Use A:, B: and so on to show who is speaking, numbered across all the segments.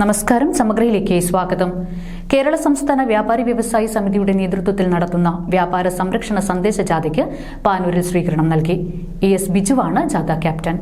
A: നമസ്കാരം. സമഗ്രയിലേക്ക് സ്വാഗതം. കേരള സംസ്ഥാന വ്യാപാരി വ്യവസായി സമിതിയുടെ നേതൃത്വത്തിൽ നടത്തുന്ന വ്യാപാര സംരക്ഷണ സന്ദേശ ജാഥയ്ക്ക് പാനൂരിൽ സ്വീകരണം നൽകി. ES ബിജുവാണ് ജാഥ ക്യാപ്റ്റൻ.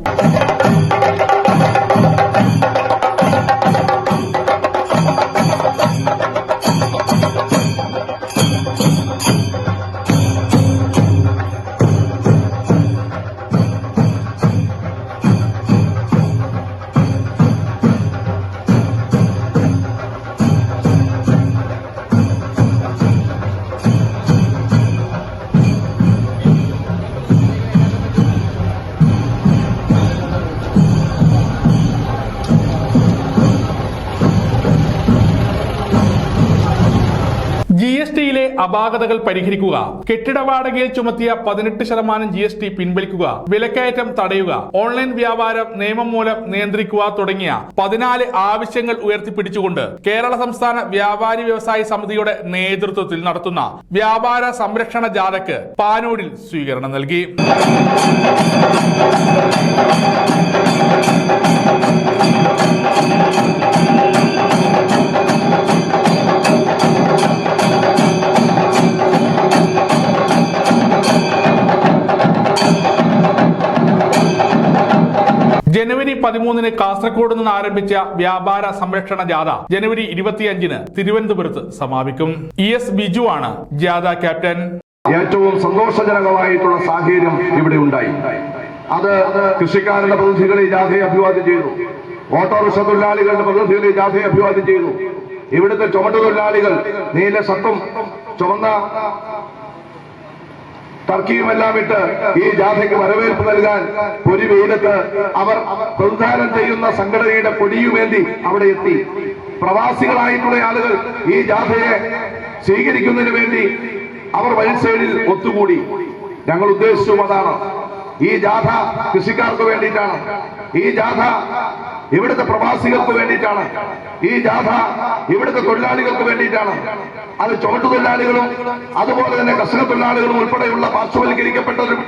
B: GSTയിലെ അപാകതകൾ പരിഹരിക്കുക, കെട്ടിട വാടകയിൽ ചുമത്തിയ 18% GST പിൻവലിക്കുക, വിലക്കയറ്റം തടയുക, ഓൺലൈൻ വ്യാപാരം നിയമം മൂലം നിയന്ത്രിക്കുക തുടങ്ങിയ 14 ആവശ്യങ്ങൾ ഉയർത്തിപ്പിടിച്ചുകൊണ്ട് കേരള സംസ്ഥാന വ്യാപാരി വ്യവസായി സമിതിയുടെ നേതൃത്വത്തിൽ നടത്തുന്ന വ്യാപാര സംരക്ഷണ ജാഥയ്ക്ക് പാനൂരിൽ സ്വീകരണം നൽകി. ജനുവരി 13 കാസർഗോഡ് നിന്ന് ആരംഭിച്ച വ്യാപാര സംരക്ഷണ ജാഥ ജനുവരി 25 തിരുവനന്തപുരത്ത് സമാപിക്കും. ES ബിജുവാണ് ജാഥ ക്യാപ്റ്റൻ.
C: ഏറ്റവും സന്തോഷജനകമായിട്ടുള്ള സാഹചര്യം ഇവിടെ ഉണ്ടായി. അത് കൃഷിക്കാരുടെ പ്രതിനിധികളെ ജാഥയെ അഭിവാദ്യം ചെയ്തു, ഓട്ടോറിക്ഷ തൊഴിലാളികളുടെ പ്രതിനിധികളെ ജാഥയെ അഭിവാദ്യം ചെയ്തു. ഇവിടുത്തെ ചുമട്ടുതൊഴിലാളികൾ നീല ഷർട്ടും ചുവന്ന ടർക്കിയുമെല്ലാം ഇട്ട് ഈ ജാഥയ്ക്ക് വരവേൽപ്പ് നൽകാൻ ഒരു വെയിലത്ത് അവർ പ്രതിദാനം ചെയ്യുന്ന സംഘടനയുടെ കൊടിയുമേന്തി അവിടെ എത്തി. പ്രവാസികളായിട്ടുള്ള ആളുകൾ ഈ ജാഥയെ സ്വീകരിക്കുന്നതിന് വേണ്ടി അവർ വഴി സൈഡിൽ ഒത്തുകൂടി. ഞങ്ങൾ ഉദ്ദേശിച്ചതും അതാണ്. ഈ ജാഥ കൃഷിക്കാർക്ക് വേണ്ടിയിട്ടാണ്, ഈ ജാഥ ഇവിടുത്തെ പ്രവാസികൾക്ക് വേണ്ടിയിട്ടാണ്, ഈ ജാഥ ഇവിടുത്തെ തൊഴിലാളികൾക്ക് വേണ്ടിയിട്ടാണ്. അത് ചുമട്ടുതൊഴിലാളികളും അതുപോലെ തന്നെ കർഷക തൊഴിലാളികളും ഉൾപ്പെടെയുള്ള പാർശ്വവൽക്കരിക്കപ്പെട്ടവരും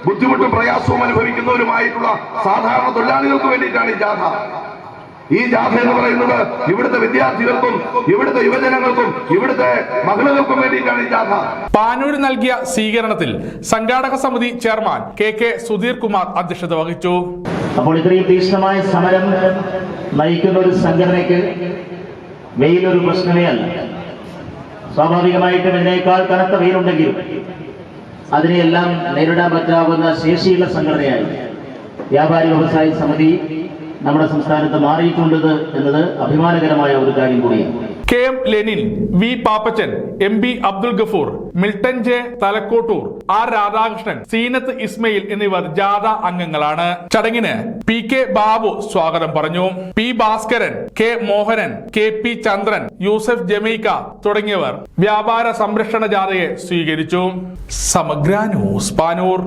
C: ബുദ്ധിമുട്ടും പ്രയാസവും അനുഭവിക്കുന്നവരുമായിട്ടുള്ള സാധാരണ തൊഴിലാളികൾക്ക് വേണ്ടിയിട്ടാണ് ഈ ജാഥ. ഈ ജാഥ എന്ന് പറയുന്നത് ഇവിടുത്തെ വിദ്യാർത്ഥികൾക്കും ഇവിടുത്തെ യുവജനങ്ങൾക്കും ഇവിടുത്തെ മഹിളകൾക്കും വേണ്ടിയിട്ടാണ് ഈ ജാഥ.
B: പാനൂർ നൽകിയ സ്വീകരണത്തിൽ സംഘാടക സമിതി ചെയർമാൻ KK സുധീർ കുമാർ അധ്യക്ഷത വഹിച്ചു.
D: അപ്പോൾ ഇത്രയും തീക്ഷ്ണമായ സമരം നയിക്കുന്ന ഒരു സംഘടനയ്ക്ക് വെയിലൊരു പ്രശ്നമേ അല്ല. സ്വാഭാവികമായിട്ടും ഇതിനേക്കാൾ കനത്ത വെയിലുണ്ടെങ്കിലും അതിനെയെല്ലാം നേരിടാൻ പറ്റാവുന്ന ശേഷിയുള്ള സംഘടനയായി വ്യാപാരി വ്യവസായി സമിതി നമ്മുടെ സംസ്ഥാനത്ത് മാറിയിട്ടുള്ളത് എന്നത് അഭിമാനകരമായ ഒരു കാര്യം കൂടിയാണ്.
B: KM Lenin, V Pappachan, MB Abdul Gafoor, Milton J Thalakottur, R Radhakrishnan, Zeenath Ismail എന്നിവർ ജാഥ അംഗങ്ങളാണ്. ചടങ്ങിന് PK ബാബു സ്വാഗതം പറഞ്ഞു. P Bhaskaran, K Mohanan, KP Chandran, Yusuf Jamaica തുടങ്ങിയവർ വ്യാപാര സംരക്ഷണ ജാഥയെ സ്വീകരിച്ചു. സമഗ്ര ന്യൂസ് പാനൂർ.